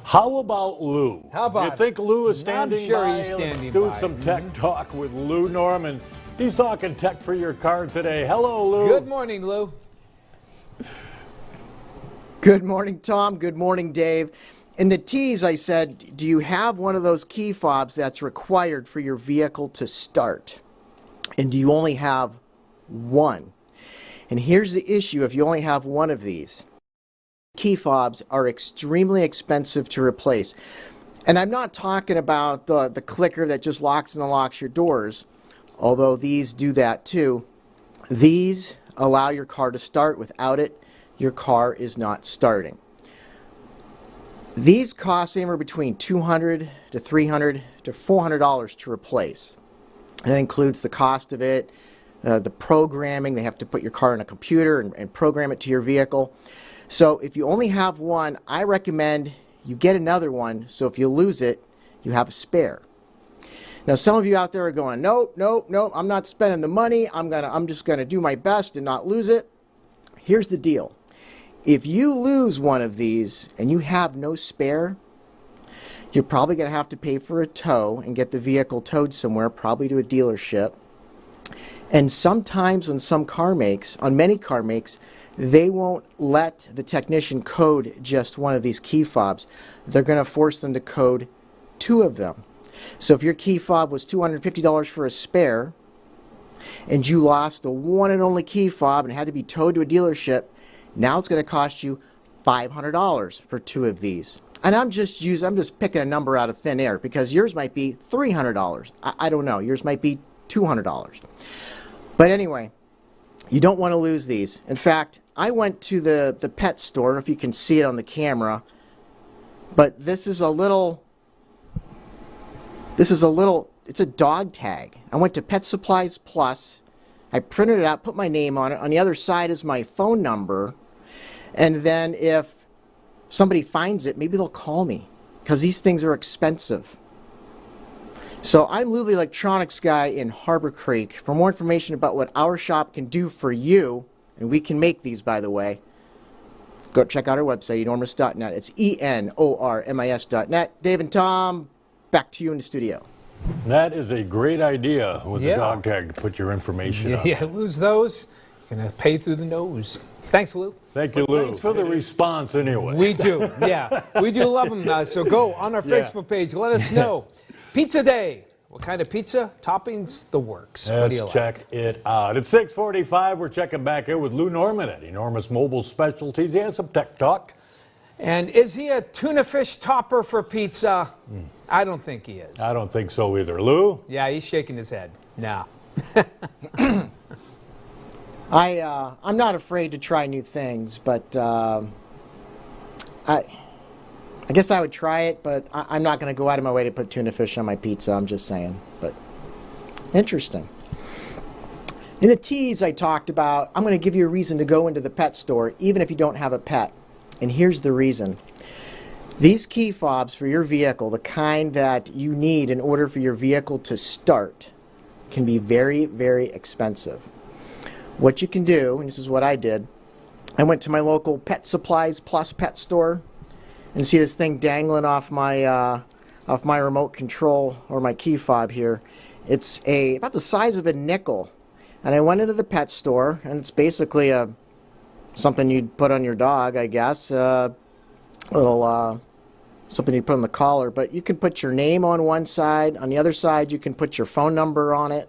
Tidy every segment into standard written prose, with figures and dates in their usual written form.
How about Lou? How about? You think Lou is standing I'm sure by? he's standing Let's do by. some tech talk with Lou Norman. He's talking tech for your car today. Hello, Lou. Good morning, Lou. Good morning, Tom. Good morning, Dave. In the tease, I said, do you have one of those key fobs that's required for your vehicle to start? And do you only have one? And here's the issue if you only have one of these. Key fobs are extremely expensive to replace. And I'm not talking about the clicker that just locks and unlocks your doors, although these do that too. These allow your car to start. Without it, your car is not starting. These cost anywhere between $200 to $300 to $400 to replace. And that includes the cost of it, the programming. They have to put your car in a computer and program it to your vehicle. So if you only have one, I recommend you get another one, so if you lose it, you have a spare. Now some of you out there are going, no, I'm not spending the money. I'm just gonna do my best and not lose it. Here's the deal. If you lose one of these and you have no spare, you're probably going to have to pay for a tow and get the vehicle towed somewhere, probably to a dealership. And sometimes on some car makes, on many car makes, they won't let the technician code just one of these key fobs. They're going to force them to code two of them. So if your key fob was $250 for a spare, and you lost the one and only key fob and had to be towed to a dealership, now it's going to cost you $500 for two of these. And I'm just picking a number out of thin air because yours might be $300. I don't know. Yours might be $200. But anyway, you don't want to lose these. In fact, I went to the pet store. I don't know if you can see it on the camera, but this is a it's a dog tag. I went to Pet Supplies Plus. I printed it out, put my name on it. On the other side is my phone number. And then if somebody finds it, maybe they'll call me because these things are expensive. So I'm Lou the electronics guy in Harbor Creek. For more information about what our shop can do for you, and we can make these, by the way, go check out our website, enormous.net. It's enormis.net. Dave and Tom, back to you in the studio. That is a great idea with the dog tag to put your information on. Yeah, lose those, you're going to pay through the nose. Thanks, Lou. Thank you, Lou. Thanks for the response anyway. We do, yeah. We do love them. So go on our Facebook page. Let us know. Pizza Day. What kind of pizza? Toppings? The works. Let's check it out. It's 6:45. We're checking back in with Lou Norman at Enormous Mobile Specialties. He has some tech talk. And is he a tuna fish topper for pizza? I don't think he is. I don't think so either. Lou? Yeah, he's shaking his head. No. I'm not afraid to try new things, but I guess I would try it, but I'm not going to go out of my way to put tuna fish on my pizza. I'm just saying. But interesting. In the tease I talked about, I'm going to give you a reason to go into the pet store, even if you don't have a pet. And here's the reason. These key fobs for your vehicle, the kind that you need in order for your vehicle to start, can be very, very expensive. What you can do, and this is what I did, I went to my local Pet Supplies Plus pet store and see this thing dangling off my remote control or my key fob here. It's about the size of a nickel. And I went into the pet store, and it's basically something you'd put on your dog, I guess. Something you put on the collar. But you can put your name on one side. On the other side, you can put your phone number on it.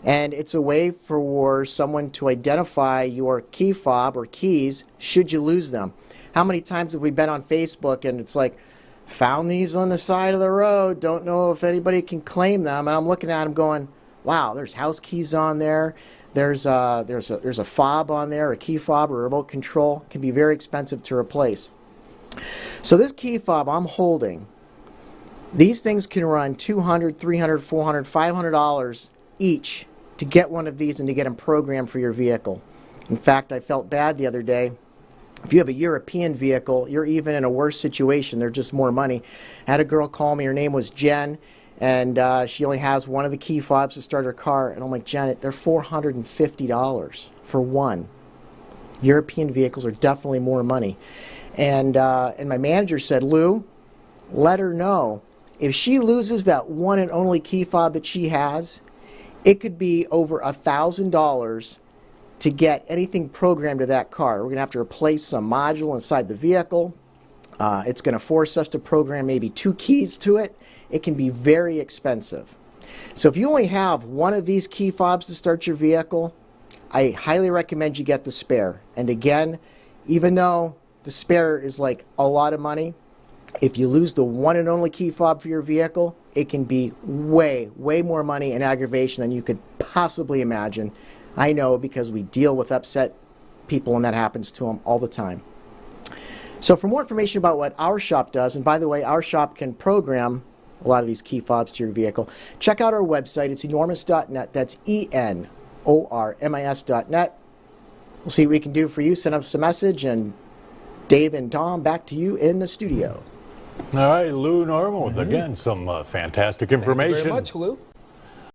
And it's a way for someone to identify your key fob or keys should you lose them. How many times have we been on Facebook and it's like, found these on the side of the road, don't know if anybody can claim them. And I'm looking at them going, wow, there's house keys on there. There's a fob on there, a key fob or a remote control. It can be very expensive to replace. So this key fob I'm holding, these things can run $200, $300, $400, $500 each to get one of these and to get them programmed for your vehicle. In fact, I felt bad the other day. If you have a European vehicle, you're even in a worse situation. They're just more money. I had a girl call me. Her name was Jen, and she only has one of the key fobs to start her car. And I'm like, Janet, they're $450 for one. European vehicles are definitely more money. And my manager said, Lou, let her know. If she loses that one and only key fob that she has, it could be over $1,000 to get anything programmed to that car. We're going to have to replace some module inside the vehicle. It's going to force us to program maybe 2 keys to it. It can be very expensive. So if you only have one of these key fobs to start your vehicle, I highly recommend you get the spare. And again, even though the spare is like a lot of money, if you lose the one and only key fob for your vehicle, it can be way, way more money and aggravation than you could possibly imagine. I know because we deal with upset people and that happens to them all the time. So for more information about what our shop does, and by the way, our shop can program a lot of these key fobs to your vehicle, check out our website. It's enormous.net. That's enormis.net. We'll see what we can do for you. Send us a message, and Dave and Tom, back to you in the studio. All right, Lou Norman with, again, some fantastic information. Thank you very much, Lou.